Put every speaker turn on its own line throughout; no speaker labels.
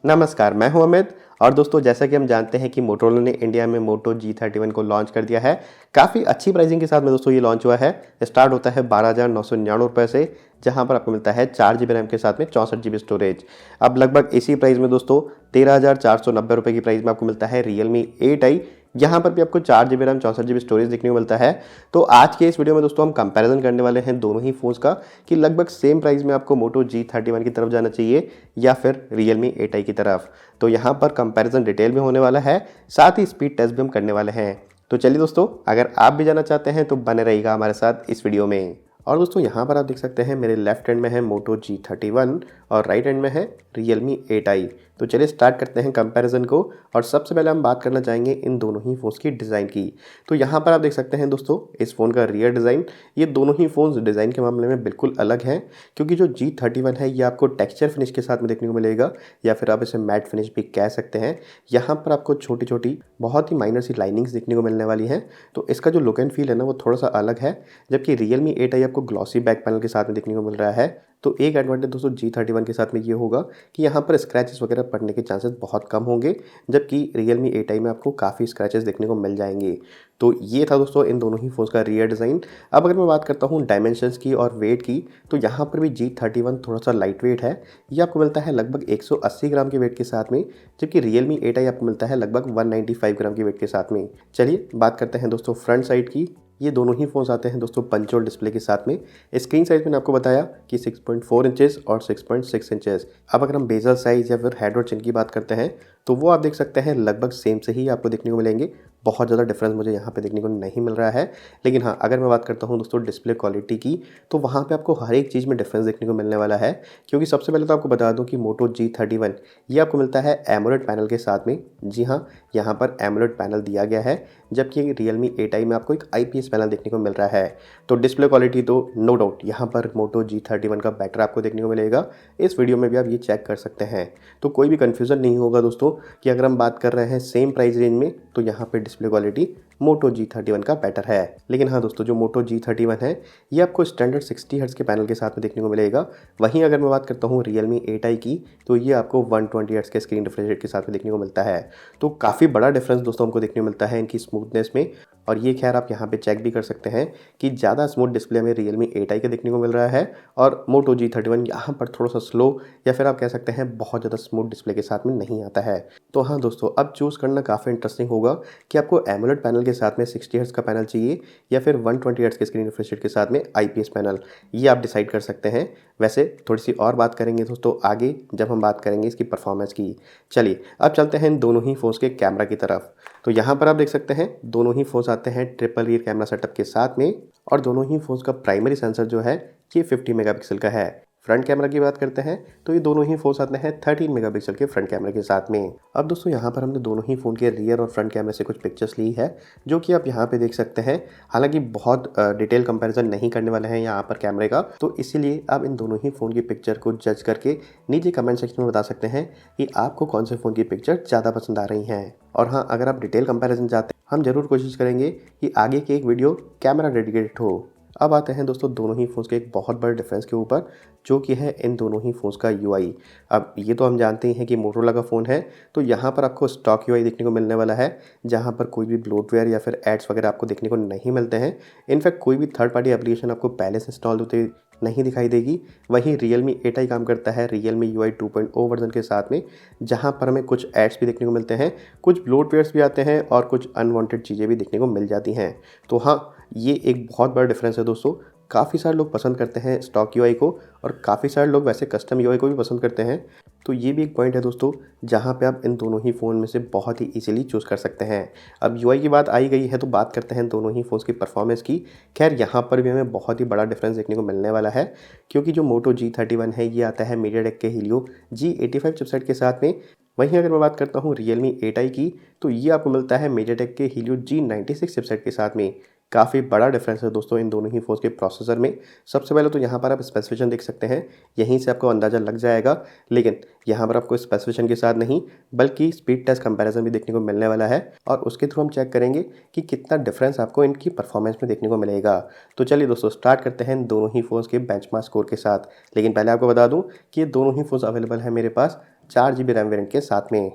नमस्कार, मैं हूं अमित। और दोस्तों, जैसा कि हम जानते हैं कि मोटोरोला ने इंडिया में मोटो G31 को लॉन्च कर दिया है। काफ़ी अच्छी प्राइसिंग के साथ में दोस्तों ये लॉन्च हुआ है। स्टार्ट होता है 12,999 से, जहां पर आपको मिलता है 4 GB रैम के साथ में 64 GB स्टोरेज। अब लगभग इसी प्राइस में दोस्तों 13,490 रुपये की प्राइस में आपको मिलता है Realme 8i। यहाँ पर भी आपको 4 GB रैम 64 GB स्टोरेज देखने को मिलता है। तो आज के इस वीडियो में दोस्तों हम कंपैरिजन करने वाले हैं दोनों ही फ़ोन्स का, कि लगभग सेम प्राइस में आपको मोटो G31 की तरफ जाना चाहिए या फिर Realme 8i की तरफ। तो यहाँ पर कंपैरिजन डिटेल में होने वाला है, साथ ही स्पीड टेस्ट भी हम करने वाले हैं। तो चलिए दोस्तों, अगर आप भी जाना चाहते हैं तो बने रहिएगा हमारे साथ इस वीडियो में। और दोस्तों, यहाँ पर आप देख सकते हैं मेरे लेफ्ट हैंड में है मोटो G31 और राइट हैंड में है Realme 8i। तो चलिए स्टार्ट करते हैं कंपैरिजन को। और सबसे पहले हम बात करना चाहेंगे इन दोनों ही फ़ोन्स की डिज़ाइन की। तो यहाँ पर आप देख सकते हैं दोस्तों इस फ़ोन का रियर डिज़ाइन। ये दोनों ही फ़ोन्स डिज़ाइन के मामले में बिल्कुल अलग हैं, क्योंकि जो G31 है ये आपको टेक्सचर फिनिश के साथ में देखने को मिलेगा, या फिर आप इसे मैट फिनिश भी कह सकते हैं। यहाँ पर आपको छोटी छोटी बहुत ही माइनर सी लाइनिंग्स देखने को मिलने वाली हैं। तो इसका जो लुक एंड फील है ना, वो थोड़ा सा अलग है। जबकि Realme 8i आपको ग्लॉसी बैक पैनल के साथ में देखने को मिल रहा है। तो एक एडवांटेज दोस्तों G31 के साथ में ये होगा कि यहाँ पर स्क्रैचेस वगैरह पड़ने के चांसेस बहुत कम होंगे, जबकि Realme 8i में आपको काफ़ी स्क्रैचेस देखने को मिल जाएंगे। तो ये था दोस्तों इन दोनों ही फ़ोन्स का रियर डिज़ाइन। अब अगर मैं बात करता हूँ डायमेंशंस की और वेट की, तो यहाँ पर भी G31 थोड़ा सा लाइट वेट है। ये आपको मिलता है लगभग 180 ग्राम के वेट के साथ में, जबकि Realme 8i आपको मिलता है लगभग 195 ग्राम के वेट के साथ में। चलिए बात करते हैं दोस्तों फ्रंट साइड की। ये दोनों ही फ़ोन्स आते हैं दोस्तों पंच होल डिस्प्ले के साथ में। स्क्रीन साइज़ मैंने आपको बताया कि 6.4 इंचेस और 6.6 इंचेस। अब अगर हम बेजल साइज़ या फिर हेड और चिन की बात करते हैं, तो वो आप देख सकते हैं लगभग सेम से ही आपको देखने को मिलेंगे। बहुत ज़्यादा डिफरेंस मुझे यहाँ पे देखने को नहीं मिल रहा है। लेकिन हाँ, अगर मैं बात करता हूँ दोस्तों डिस्प्ले क्वालिटी की, तो वहाँ पे आपको हर एक चीज़ में डिफरेंस देखने को मिलने वाला है। क्योंकि सबसे पहले तो आपको बता दूँ कि मोटो G31 ये आपको मिलता है एमोलेड पैनल के साथ में। जी हाँ, यहाँ पर एमोलेड पैनल दिया गया है, जबकि Realme 8i में आपको एक IPS पैनल देखने को मिल रहा है। तो डिस्प्ले क्वालिटी तो नो डाउट यहाँ पर मोटो G31 का बेटर आपको देखने को मिलेगा। इस वीडियो में भी आप ये चेक कर सकते हैं। तो कोई भी कन्फ्यूज़न नहीं होगा दोस्तों कि अगर हम बात कर रहे हैं सेम प्राइस रेंज में, तो यहाँ पे डिस्प्ले क्वालिटी मोटो G31 का बेटर है। लेकिन हाँ दोस्तों, जो मोटो G31 है ये आपको स्टैंडर्ड 60 हर्ट्ज़ के पैनल के साथ में देखने को मिलेगा। वहीं अगर मैं बात करता हूँ Realme 8i की, तो ये आपको 120 हर्ट्ज़ के स्क्रीन रिफ्रेश रेट के साथ में देखने को मिलता है। तो काफ़ी बड़ा डिफरेंस दोस्तों हमको देखने को मिलता है इनकी स्मूथनेस में। और ये खैर आप यहाँ पे चेक भी कर सकते हैं कि ज़्यादा स्मूथ डिस्प्ले में Realme 8i का देखने को मिल रहा है, और मोटो G31 यहाँ पर थोड़ा सा स्लो, या फिर आप कह सकते हैं बहुत ज़्यादा स्मूथ डिस्प्ले के साथ में नहीं आता है। तो हाँ दोस्तों, अब चूज़ करना काफ़ी इंटरेस्टिंग होगा कि आपको एमोलेड पैनल के साथ में 60 हर्ट्ज़ का पैनल चाहिए, या फिर 120 हर्ट्ज़ के स्क्रीन रिफ्रेश रेट के साथ में IPS पैनल। ये आप डिसाइड कर सकते हैं। वैसे थोड़ी सी और बात करेंगे दोस्तों आगे, जब हम बात करेंगे इसकी परफॉर्मेंस की। चलिए अब चलते हैं इन दोनों ही फ़ोन्स के कैमरा की तरफ। तो यहाँ पर आप देख सकते हैं दोनों ही फ़ोन्स आते हैं ट्रिपल रियर कैमरा सेटअप के साथ में, और दोनों ही फ़ोन्स का प्राइमरी सेंसर जो है ये 50 मेगापिक्सल का है। फ्रंट कैमरा की बात करते हैं तो ये दोनों ही फ़ोन्स आते हैं 13 मेगापिक्सल के फ्रंट कैमरे के साथ में। अब दोस्तों यहाँ पर हमने दोनों ही फ़ोन के रियर और फ्रंट कैमरे से कुछ पिक्चर्स ली है, जो कि आप यहाँ पे देख सकते हैं। हालांकि बहुत डिटेल कंपैरिजन नहीं करने वाले हैं यहाँ पर कैमरे का, तो इसीलिए आप इन दोनों ही फ़ोन की पिक्चर को जज करके नीचे कमेंट सेक्शन में बता सकते हैं कि आपको कौन से फ़ोन की पिक्चर ज़्यादा पसंद आ रही हैं। और हाँ, अगर आप डिटेल कंपैरिजन चाहते हैं, हम ज़रूर कोशिश करेंगे कि आगे की एक वीडियो कैमरा डेडिकेटेड हो। अब आते हैं दोस्तों दोनों ही फ़ोन्स के एक बहुत बड़े डिफरेंस के ऊपर, जो कि है इन दोनों ही फ़ोन्स का UI। अब ये तो हम जानते ही हैं कि मोटोरोला का फ़ोन है, तो यहाँ पर आपको स्टॉक UI देखने को मिलने वाला है, जहाँ पर कोई भी ब्लोटवेयर या फिर एड्स वगैरह आपको देखने को नहीं मिलते हैं। इनफैक्ट कोई भी थर्ड पार्टी एप्लीकेशन आपको पहले से इंस्टॉल होते नहीं दिखाई देगी। वहीं Realme 8i काम करता है Realme UI 2.0 वर्जन के साथ में, जहाँ पर हमें कुछ एड्स भी देखने को मिलते हैं, कुछ ब्लोटवेयर्स भी आते हैं, और कुछ अनवांटेड चीज़ें भी देखने को मिल जाती हैं। तो हाँ, ये एक बहुत बड़ा डिफरेंस है दोस्तों। काफ़ी सारे लोग पसंद करते हैं स्टॉक UI को, और काफ़ी सारे लोग वैसे कस्टम UI को भी पसंद करते हैं। तो ये भी एक पॉइंट है दोस्तों, जहाँ पे आप इन दोनों ही फ़ोन में से बहुत ही इजीली चूज़ कर सकते हैं। अब UI की बात आई गई है, तो बात करते हैं दोनों ही फ़ोन्स की परफॉर्मेंस की। खैर यहाँ पर भी हमें बहुत ही बड़ा डिफरेंस देखने को मिलने वाला है, क्योंकि जो मोटो G31 है ये आता है मीडियाटेक के Helio G85 चिपसेट के साथ में। वहीं अगर मैं बात करता हूँ Realme 8i की, तो ये आपको मिलता है मीडियाटेक के Helio G96 चिपसेट के साथ में। काफ़ी बड़ा डिफरेंस है दोस्तों इन दोनों ही फ़ोन्स के प्रोसेसर में। सबसे पहले तो यहाँ पर आप स्पेसिफिकेशन देख सकते हैं, यहीं से आपको अंदाज़ा लग जाएगा। लेकिन यहाँ पर आपको स्पेसिफिकेशन के साथ नहीं, बल्कि स्पीड टेस्ट कंपैरिजन भी देखने को मिलने वाला है, और उसके थ्रू हम चेक करेंगे कि कितना डिफरेंस आपको इनकी परफॉर्मेंस में देखने को मिलेगा। तो चलिए दोस्तों, स्टार्ट करते हैं इन दोनों ही फ़ोन्स के बेंचमार्क स्कोर के साथ। लेकिन पहले आपको बता दूँ कि ये दोनों ही फ़ोन्स अवेलेबल है मेरे पास 4 GB रैम वेरिएंट के साथ में।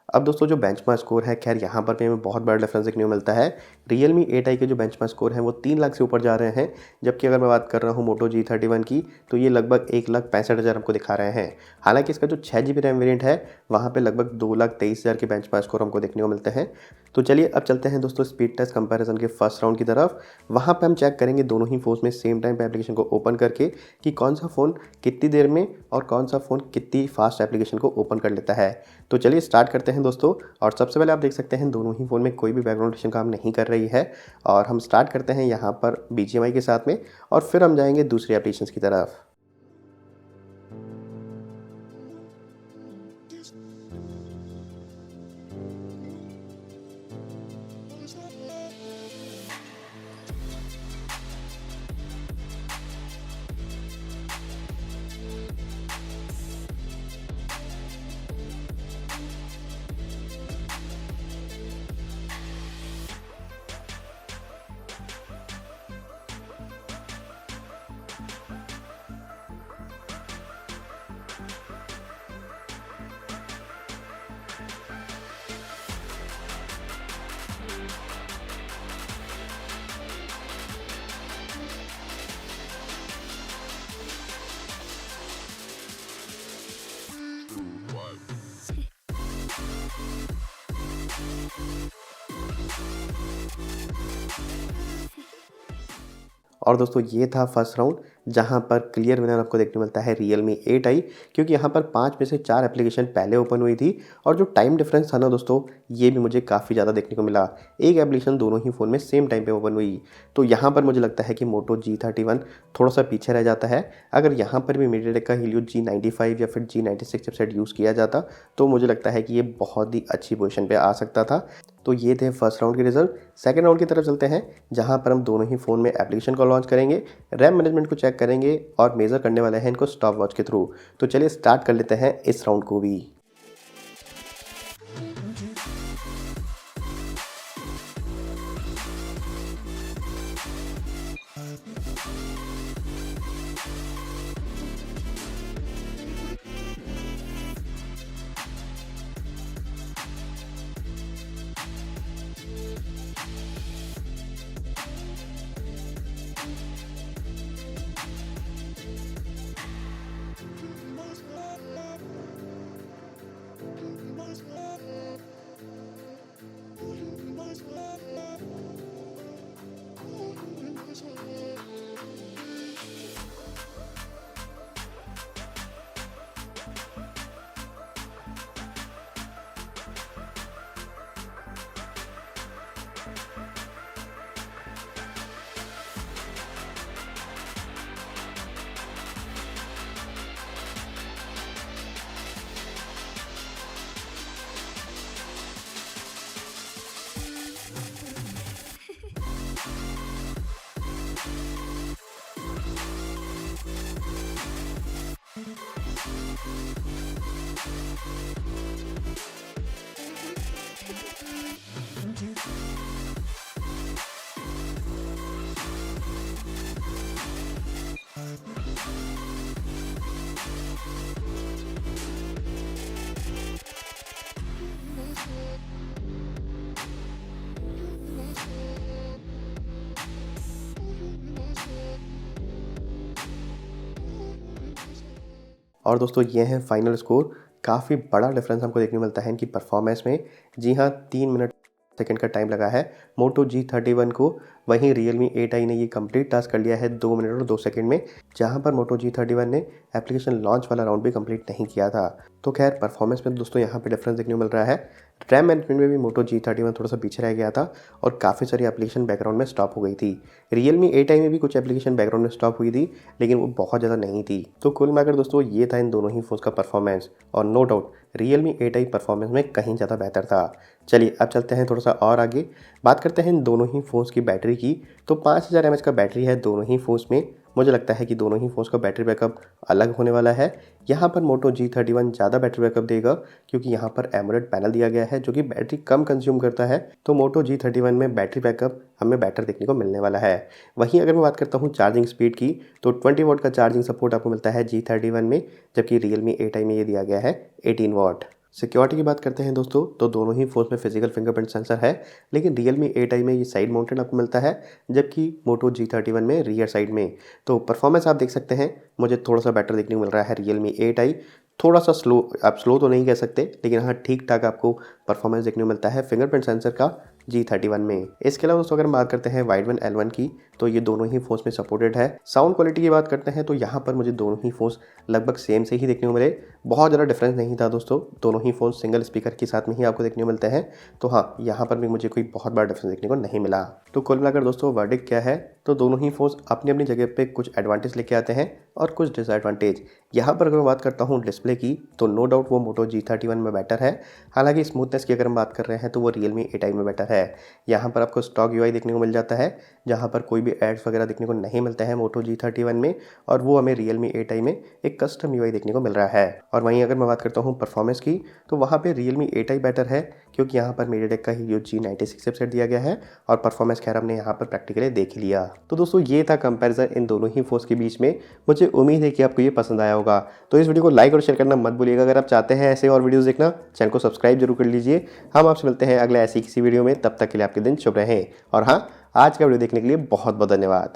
अब दोस्तों जो बेंचमार्क स्कोर है, खैर यहाँ पर भी हमें बहुत बड़ा डिफरेंस देखने को मिलता है। Realme 8i के जो बेंचमार्क स्कोर हैं वो 3 लाख से ऊपर जा रहे हैं, जबकि अगर मैं बात कर रहा हूँ Moto G31 की तो ये लगभग 1,65,000 हमको दिखा रहे हैं। हालांकि इसका जो 6 GB रैम वेरिएंट है वहाँ पे लगभग 2,23,000 के बेंचमार्क स्कोर हमको देखने को मिलते हैं। तो चलिए अब चलते हैं दोस्तों स्पीड टेस्ट कंपैरिजन के फर्स्ट राउंड की तरफ। वहाँ पे हम चेक करेंगे दोनों ही फ़ोन्स में सेम टाइम पे एप्लीकेशन को ओपन करके कि कौन सा फ़ोन कितनी देर में और कौन सा फ़ोन कितनी फास्ट एप्लीकेशन को ओपन कर लेता है। तो चलिए स्टार्ट करते हैं दोस्तों। और सबसे पहले आप देख सकते हैं दोनों ही फ़ोन में कोई भी बैकग्राउंड नोटिफिकेशन काम नहीं कर रही है। और हम स्टार्ट करते हैं यहाँ पर BGMI के साथ में और फिर हम जाएंगे दूसरी एप्लीकेशंस की तरफ। और दोस्तों ये था फर्स्ट राउंड, जहाँ पर क्लियर विनर आपको देखने को मिलता है Realme 8i, क्योंकि यहाँ पर 5 में से 4 एप्लीकेशन पहले ओपन हुई थी और जो टाइम डिफरेंस था ना दोस्तों, ये भी मुझे काफ़ी ज़्यादा देखने को मिला। एक एप्लीकेशन दोनों ही फ़ोन में सेम टाइम पे ओपन हुई। तो यहाँ पर मुझे लगता है कि Moto G31 थोड़ा सा पीछे रह जाता है। अगर यहाँ पर भी MediaTek का Helio G95 या फिर G96 चिपसेट यूज़ किया जाता तो मुझे लगता है कि ये बहुत ही अच्छी पोजीशन पे आ सकता था। तो ये थे फर्स्ट राउंड के रिजल्ट। सेकंड राउंड की तरफ चलते हैं, जहां पर हम दोनों ही फ़ोन में एप्लीकेशन को लॉन्च करेंगे, रैम मैनेजमेंट को चेक करेंगे और मेज़र करने वाले हैं इनको स्टॉप वॉच के थ्रू। तो चलिए स्टार्ट कर लेते हैं इस राउंड को भी। और दोस्तों ये है फाइनल स्कोर। काफ़ी बड़ा डिफरेंस हमको देखने को मिलता है इनकी परफॉर्मेंस में। जी हाँ, 3 मिनट सेकंड का टाइम लगा है Moto G31 को, वहीं Realme 8i ने ये कंप्लीट टास्क कर लिया है 2 मिनट और 2 सेकंड में, जहां पर Moto G31 ने एप्लीकेशन लॉन्च वाला राउंड भी कंप्लीट नहीं किया था। तो खैर परफॉर्मेंस में दोस्तों यहाँ पे डिफरेंस देखने को मिल रहा है। रैम मैनेजमेंट में भी Moto G31 थोड़ा सा पीछे रह गया था और काफ़ी सारी एप्लीकेशन बैकग्राउंड में स्टॉप हो गई थी। Realme 8i में भी कुछ एप्लीकेशन बैकग्राउंड में स्टॉप हुई थी, लेकिन वो बहुत ज़्यादा नहीं थी। तो कुल मिलाकर दोस्तों ये था इन दोनों ही फ़ोन्स का परफॉर्मेंस, और no doubt Realme 8i performance में कहीं ज़्यादा बेहतर था। चलिए अब चलते हैं थोड़ा सा और आगे, बात करते हैं इन दोनों ही फ़ोन्स की बैटरी की। तो 5000 mAh का बैटरी है दोनों ही फ़ोन्स में, मुझे लगता है कि दोनों ही फ़ोन्स का बैटरी बैकअप अलग होने वाला है। यहाँ पर मोटो G31 ज़्यादा बैटरी बैकअप देगा क्योंकि यहाँ पर एमोलेड पैनल दिया गया है जो कि बैटरी कम कंज्यूम करता है, तो मोटो G31 में बैटरी बैकअप हमें बेटर देखने को मिलने वाला है। वहीं अगर मैं बात करता हूँ चार्जिंग स्पीड की, तो 20 वॉट का चार्जिंग सपोर्ट आपको मिलता है G31 में, जबकि Realme 8i में ये दिया गया है 18 वॉट। सिक्योरिटी की बात करते हैं दोस्तों, तो दोनों ही फ़ोन्स में फिजिकल फिंगरप्रिंट सेंसर है, लेकिन Realme 8i में ये साइड माउंटेड आपको मिलता है, जबकि मोटो G31 में रियर साइड में। तो परफॉर्मेंस आप देख सकते हैं, मुझे थोड़ा सा बेटर देखने को मिल रहा है Realme 8i। थोड़ा सा स्लो, आप स्लो तो नहीं कह सकते, लेकिन हाँ ठीक ठाक आपको परफॉर्मेंस देखने को मिलता है फिंगरप्रिंट सेंसर का G31 में। इसके अलावा दोस्तों अगर हम बात करते हैं वाइड वन L1 की, तो ये दोनों ही फ़ोन्स में सपोर्टेड है। साउंड क्वालिटी की बात करते हैं तो यहाँ पर मुझे दोनों ही फ़ोन्स लगभग सेम से ही देखने को मिले, बहुत ज़्यादा डिफरेंस नहीं था दोस्तों। दोनों ही फ़ोन सिंगल स्पीकर के साथ में ही आपको देखने को मिलते हैं, तो हाँ यहाँ पर भी मुझे कोई बहुत बड़ा डिफरेंस देखने को नहीं मिला। तो कुल मिलाकर दोस्तों वर्डिक्ट क्या है, तो दोनों ही फ़ोन्स अपनी अपनी जगह पे कुछ एडवांटेज लेके आते हैं और कुछ डिसएडवांटेज। यहाँ पर अगर मैं बात करता हूँ डिस्प्ले की, तो नो डाउट वो मोटो G31 में बेटर है। हालांकि स्मूथनेस की अगर हम बात कर रहे हैं तो वो Realme 8i में बेटर है। यहाँ पर आपको स्टॉक UI देखने को मिल जाता है, जहाँ पर कोई भी एड्स वगैरह देखने को नहीं मिलते हैं मोटो G31 में, और वो हमें Realme 8i में एक कस्टम UI देखने को मिल रहा है। और वहीं अगर मैं बात करता हूँ परफॉर्मेंस की, तो वहाँ पे Realme 8i बेटर है, क्योंकि यहाँ पर MediaTek का Helio G96 चिपसेट दिया गया है, और परफॉर्मेंस खैर हमने यहाँ पर प्रैक्टिकली देख लिया। तो दोस्तों ये था कंपैरिजन इन दोनों ही फ़ोन्स के बीच में। मुझे उम्मीद है कि आपको ये पसंद आया होगा। तो इस वीडियो को लाइक और शेयर करना मत भूलिएगा। अगर आप चाहते हैं ऐसे और वीडियोज़ देखना, चैनल को सब्सक्राइब जरूर कर लीजिए। हम आपसे मिलते हैं अगले ऐसी किसी वीडियो में, तब तक के लिए आपके दिन शुभ रहें। और हाँ, आज का वीडियो देखने के लिए बहुत बहुत धन्यवाद।